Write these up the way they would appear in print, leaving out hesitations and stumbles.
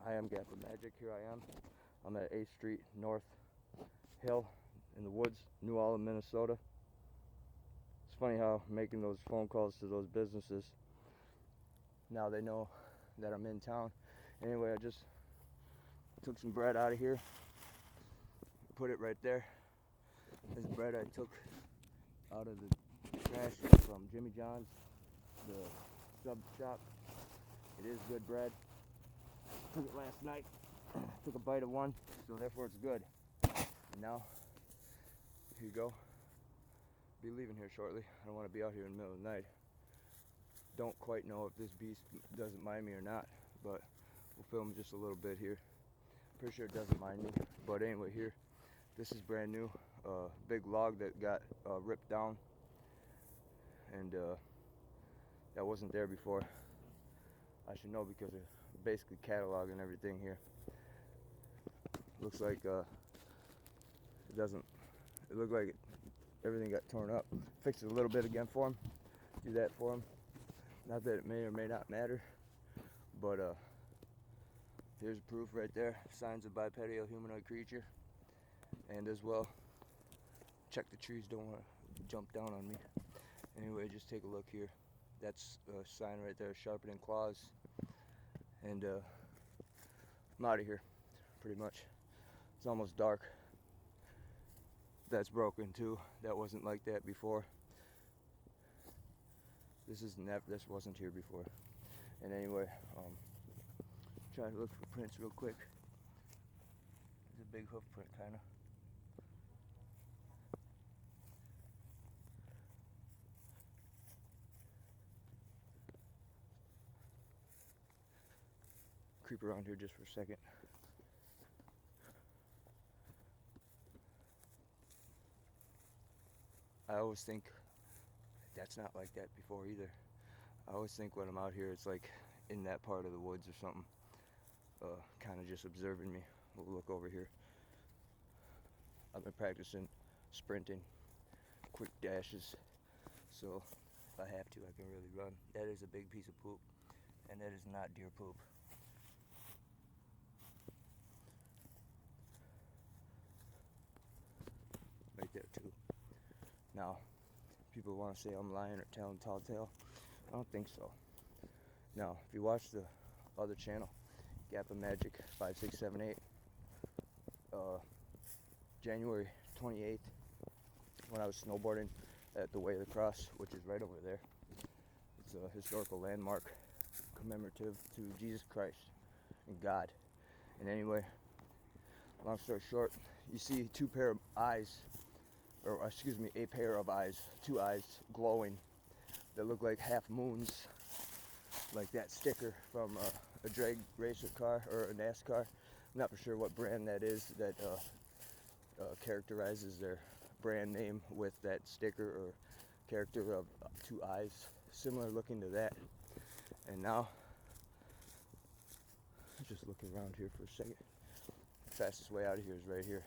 I am GappaMagix. Here I am. I'm at 8th Street North Hill in the woods, New Ulm, Minnesota. It's funny how making those phone calls to those businesses, now they know that I'm in town. Anyway, I just took some bread out of here, put it right there. This bread I took out of the trash from Jimmy John's, the sub shop. It is good bread. Took it last night, took a bite of one, so therefore it's good. And now, here you go. Be leaving here shortly. I don't want to be out here in the middle of the night. Don't quite know if this beast doesn't mind me or not, but we'll film just a little bit here. Pretty sure it doesn't mind me, but anyway, here, this is brand new. Big log that got ripped down, and that wasn't there before. I should know because of basically catalog and everything here. Looks like it doesn't. It looked like everything got torn up. Fixed it a little bit again for him. Do that for him. Not that it may or may not matter, but here's proof right there. Signs of bipedal humanoid creature, and as well, check the trees. Don't want to jump down on me. Anyway, just take a look here. That's a sign right there, sharpening claws. And I'm out of here, pretty much. It's almost dark. That's broken too. That wasn't like that before. This wasn't here before. And anyway, try to look for prints real quick. There's a big hoof print, kinda. Creep around here just for a second. I always think that's not like that before either. I always think when I'm out here, it's like in that part of the woods or something, kind of just observing me. We'll look over here. I've been practicing sprinting, quick dashes, so if I have to, I can really run. That is a big piece of poop, and that is not deer poop. Right there too. Now, people want to say I'm lying or telling tall tale. I don't think so. Now, if you watch the other channel, GappaMagix 5678, January 28th, when I was snowboarding at the Way of the Cross, which is right over there. It's a historical landmark commemorative to Jesus Christ and God. And anyway, long story short, you see two pair of eyes, or excuse me, a pair of eyes, two eyes glowing that look like half moons, like that sticker from a drag racer car or a NASCAR. I'm not for sure what brand that is that characterizes their brand name with that sticker or character of two eyes, similar looking to that. And now, just looking around here for a second. Fastest way out of here is right here.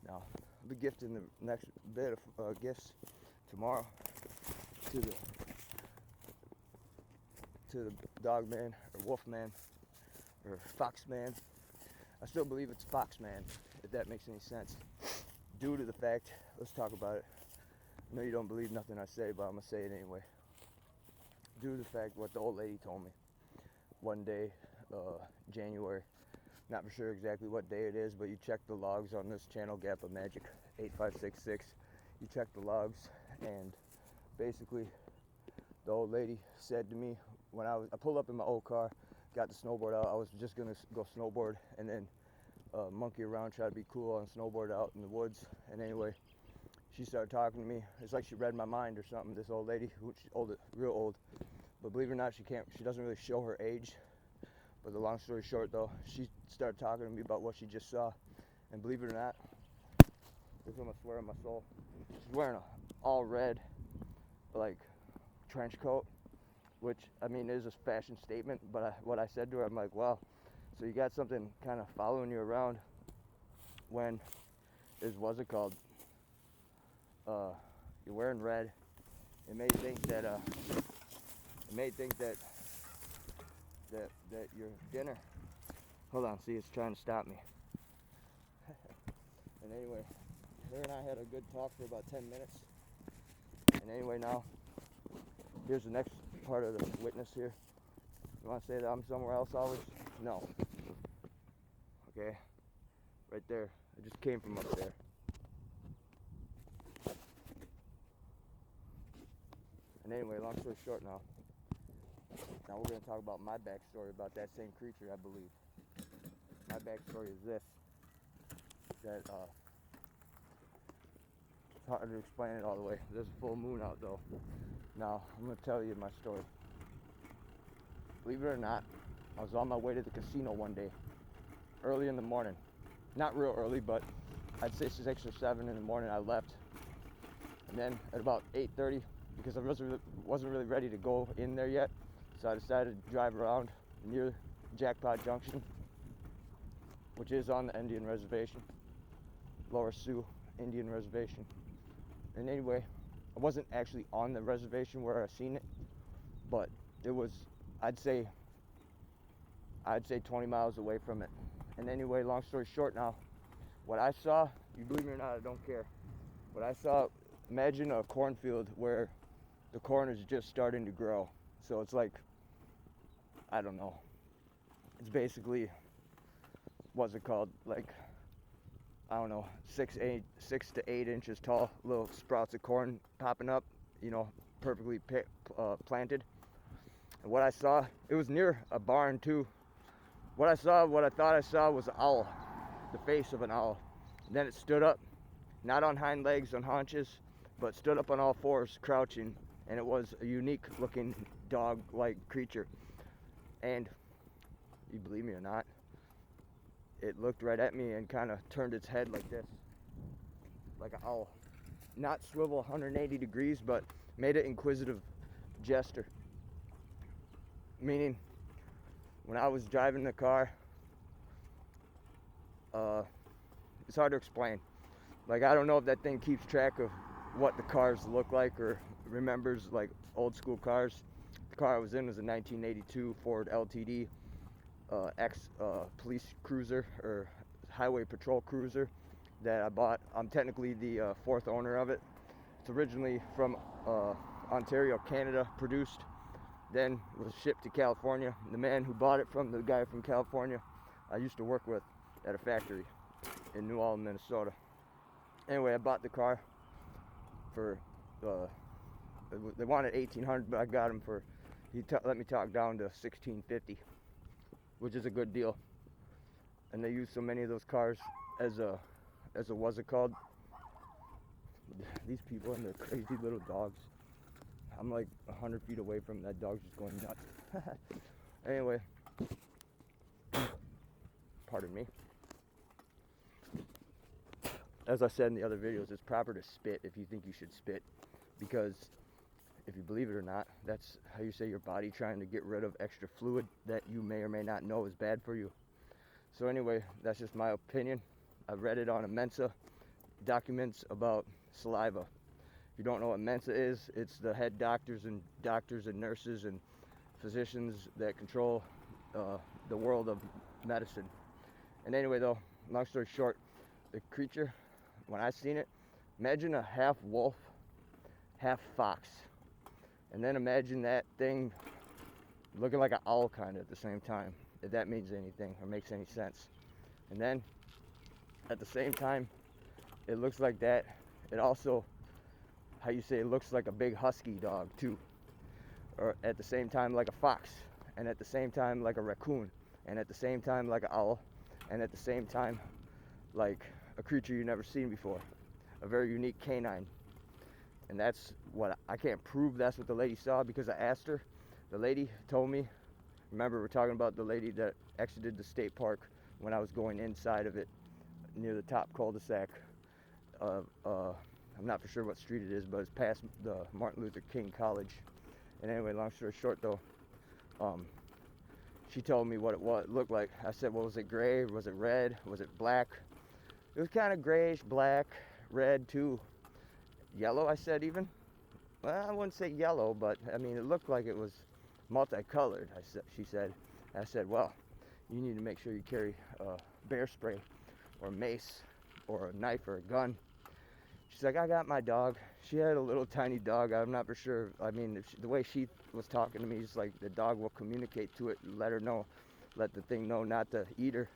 Now, I'll be gifting the next bit of gifts tomorrow to the dog man or wolf man or fox man. I still believe it's fox man, if that makes any sense. Due to the fact, let's talk about it. I know you don't believe nothing I say, but I'm gonna say it anyway. Due to the fact what the old lady told me one day, January. Not for sure exactly what day it is, but you check the logs on this channel, GappaMagix 8566. You check the logs, and basically, the old lady said to me when I pulled up in my old car, got the snowboard out. I was just gonna go snowboard and then monkey around, try to be cool on snowboard out in the woods. And anyway, she started talking to me. It's like she read my mind or something. This old lady, she's old, real old, but believe it or not, she doesn't really show her age. But the long story short, though, she started talking to me about what she just saw, and believe it or not, this I'm gonna swear on my soul, she's wearing a all red, like, trench coat, which I mean is a fashion statement. But what I said to her, I'm like, wow, so you got something kind of following you around when what's it called? You're wearing red. It may think that that your dinner Hold on, see, it's trying to stop me. And anyway, her and I had a good talk for about 10 minutes. And anyway, now, here's the next part of the witness here. You want to say that I'm somewhere else always? No. Okay, right there. I just came from up there. And anyway, long story short now we're going to talk about my backstory about that same creature, I believe. My backstory is this, that it's hard to explain it all the way. There's a full moon out though. Now, I'm going to tell you my story. Believe it or not, I was on my way to the casino one day, early in the morning. Not real early, but I'd say 6 or 7 in the morning I left. And then at about 8:30, because I wasn't really ready to go in there yet, so I decided to drive around near Jackpot Junction, which is on the Indian Reservation, Lower Sioux Indian Reservation. And anyway, I wasn't actually on the reservation where I seen it, but it was, I'd say 20 miles away from it. And anyway, long story short now, what I saw, you believe me or not, I don't care. What I saw, imagine a cornfield where the corn is just starting to grow. So it's like, I don't know, it's basically, what's it called, like, I don't know, 6 to 8 inches tall, little sprouts of corn popping up, you know, perfectly planted. And what I saw, it was near a barn too. What I thought I saw was an owl, the face of an owl. And then it stood up, not on hind legs, on haunches, but stood up on all fours, crouching, and it was a unique looking dog-like creature. And you believe me or not, it looked right at me and kind of turned its head like this, like an owl. Not swivel 180 degrees, but made an inquisitive gesture. Meaning, when I was driving the car, it's hard to explain. Like, I don't know if that thing keeps track of what the cars look like or remembers like old school cars. The car I was in was a 1982 Ford LTD police cruiser or highway patrol cruiser that I bought. I'm technically the 4th owner of it. It's originally from Ontario, Canada, produced, then was shipped to California. The man who bought it from the guy from California I used to work with at a factory in New Ulm, Minnesota. Anyway, I bought the car for they wanted $1,800, but I got him for, let me talk down to $1,650, which is a good deal. And they use so many of those cars as a what's it called? These people and their crazy little dogs. I'm like 100 feet away from that dog's just going nuts. Anyway, pardon me. As I said in the other videos, it's proper to spit if you think you should spit, because if you believe it or not, that's how you say your body trying to get rid of extra fluid that you may or may not know is bad for you. So anyway, that's just my opinion. I read it on a Mensa, documents about saliva. If you don't know what Mensa is, it's the head doctors and nurses and physicians that control the world of medicine. And anyway though, long story short, the creature, when I seen it, imagine a half wolf, half fox. And then imagine that thing looking like an owl kind of at the same time, if that means anything or makes any sense. And then at the same time, it looks like that. It also, how you say, it looks like a big husky dog too. Or at the same time like a fox, and at the same time like a raccoon, and at the same time like an owl, and at the same time like a creature you've never seen before. A very unique canine. And that's what, I can't prove that's what the lady saw because I asked her. The lady told me, remember we're talking about the lady that exited the state park when I was going inside of it near the top cul-de-sac. I'm not for sure what street it is, but it's past the Martin Luther King College. And anyway, long story short though, she told me what it looked like. I said, well, was it gray? Was it red? Was it black? It was kind of grayish, black, red too. Yellow, I said even. Well, I wouldn't say yellow, but I mean, it looked like it was multicolored, she said. I said, well, you need to make sure you carry bear spray or mace or a knife or a gun. She's like, I got my dog. She had a little tiny dog. I'm not for sure. I mean, the way she was talking to me, just like the dog will communicate to it and let her know, let the thing know not to eat her.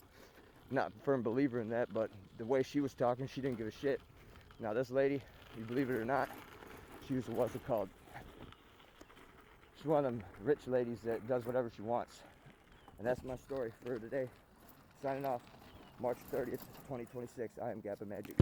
Not a firm believer in that, but the way she was talking, she didn't give a shit. Now this lady, you believe it or not, she was, what's it called? She's one of them rich ladies that does whatever she wants. And that's my story for today. Signing off, March 30th, 2026. I am GappaMagix.